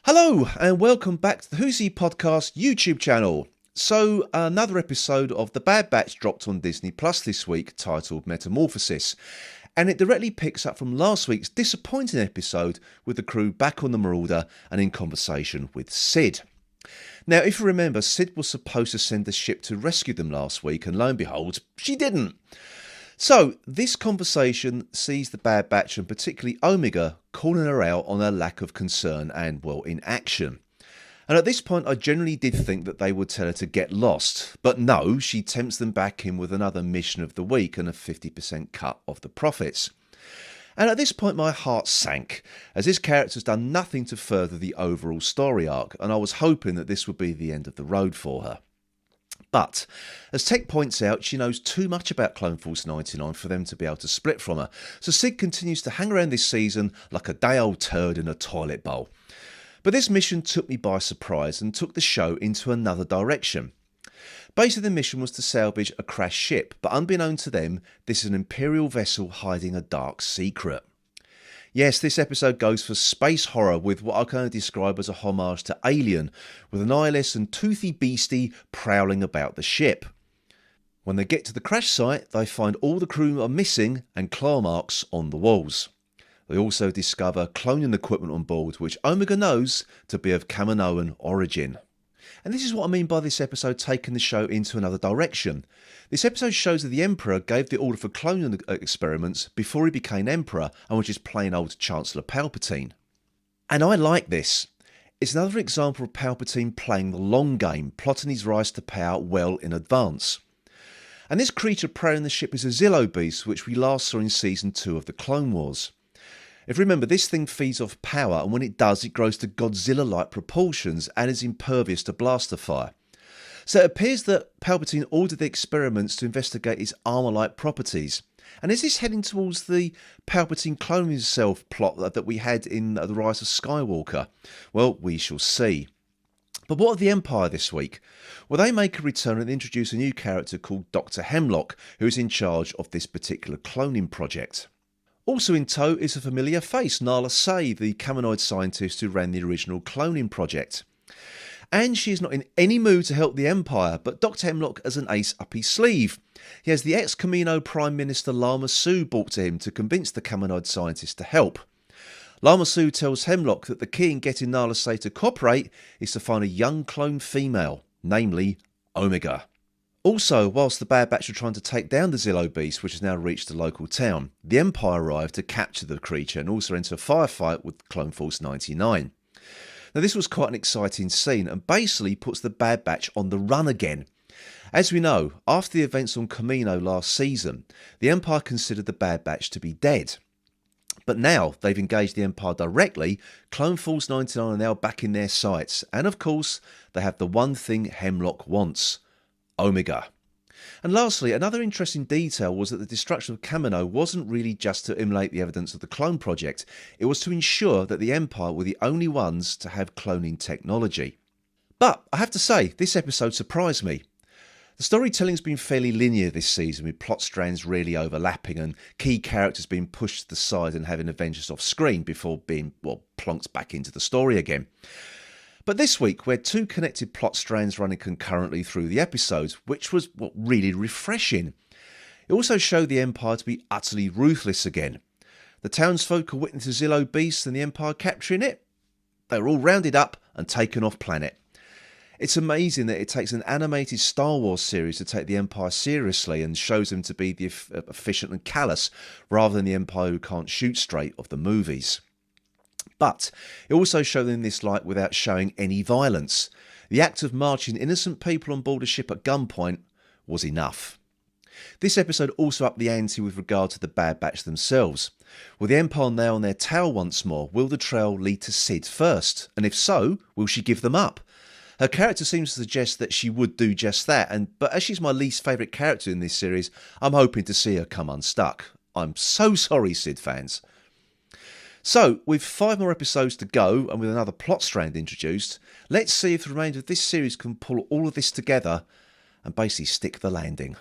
Hello and welcome back to the Who's He Podcast YouTube channel. So another episode of The Bad Batch dropped on Disney Plus this week titled Metamorphosis, and it directly picks up from last week's disappointing episode with the crew back on the Marauder and in conversation with Sid. Now if you remember, Sid was supposed to send a ship to rescue them last week, and lo and behold, she didn't. So this conversation sees the Bad Batch and particularly Omega calling her out on her lack of concern and, well, inaction. And at this point I generally did think that they would tell her to get lost, but no, she tempts them back in with another mission of the week and a 50% cut of the profits. And at this point my heart sank, as this character's done nothing to further the overall story arc, and I was hoping that this would be the end of the road for her. But, as Tech points out, she knows too much about Clone Force 99 for them to be able to split from her, so Sid continues to hang around this season like a day-old turd in a toilet bowl. But this mission took me by surprise and took the show into another direction. Basically the mission was to salvage a crashed ship, but unbeknown to them, this is an Imperial vessel hiding a dark secret. Yes, this episode goes for space horror with what I can only describe as a homage to Alien, with an eyeless and toothy beastie prowling about the ship. When they get to the crash site, they find all the crew are missing and claw marks on the walls. They also discover cloning equipment on board, which Omega knows to be of Kaminoan origin. And this is what I mean by this episode taking the show into another direction. This episode shows that the Emperor gave the order for cloning experiments before he became Emperor and was just plain old Chancellor Palpatine. And I like this. It's another example of Palpatine playing the long game, plotting his rise to power well in advance. And this creature prowling the ship is a Zillo beast, which we last saw in Season 2 of the Clone Wars. If you remember, this thing feeds off power, and when it does, it grows to Godzilla-like proportions and is impervious to blaster fire. So it appears that Palpatine ordered the experiments to investigate its armour-like properties. And is this heading towards the Palpatine cloning himself plot that we had in The Rise of Skywalker? Well, we shall see. But what of the Empire this week? Well, they make a return and introduce a new character called Dr. Hemlock, who is in charge of this particular cloning project. Also in tow is a familiar face, Nala Se, the Kaminoid scientist who ran the original cloning project. And she is not in any mood to help the Empire, but Dr. Hemlock has an ace up his sleeve. He has the ex-Kamino Prime Minister Lama Su brought to him to convince the Kaminoid scientist to help. Lama Su tells Hemlock that the key in getting Nala Se to cooperate is to find a young clone female, namely Omega. Also, whilst the Bad Batch are trying to take down the Zillo beast, which has now reached the local town, the Empire arrive to capture the creature and also enter a firefight with Clone Force 99. Now this was quite an exciting scene and basically puts the Bad Batch on the run again. As we know, after the events on Kamino last season, the Empire considered the Bad Batch to be dead. But now they've engaged the Empire directly, Clone Force 99 are now back in their sights, and of course they have the one thing Hemlock wants: Omega. And lastly, another interesting detail was that the destruction of Kamino wasn't really just to immolate the evidence of the clone project, it was to ensure that the Empire were the only ones to have cloning technology. But I have to say, this episode surprised me. The storytelling's been fairly linear this season, with plot strands really overlapping and key characters being pushed to the side and having adventures off screen before being, well, plonked back into the story again. But this week we had two connected plot strands running concurrently through the episodes, which was really refreshing. It also showed the Empire to be utterly ruthless again. The townsfolk are witness to Zillo beasts and the Empire capturing it. They were all rounded up and taken off planet. It's amazing that it takes an animated Star Wars series to take the Empire seriously and shows them to be the efficient and callous, rather than the Empire who can't shoot straight of the movies. But it also showed them this light without showing any violence. The act of marching innocent people on board a ship at gunpoint was enough. This episode also upped the ante with regard to the Bad Batch themselves. With the Empire now on their tail once more, will the trail lead to Sid first? And if so, will she give them up? Her character seems to suggest that she would do just that, but as she's my least favourite character in this series, I'm hoping to see her come unstuck. I'm so sorry, Sid fans. So, with 5 more episodes to go and with another plot strand introduced, let's see if the remainder of this series can pull all of this together and basically stick the landing.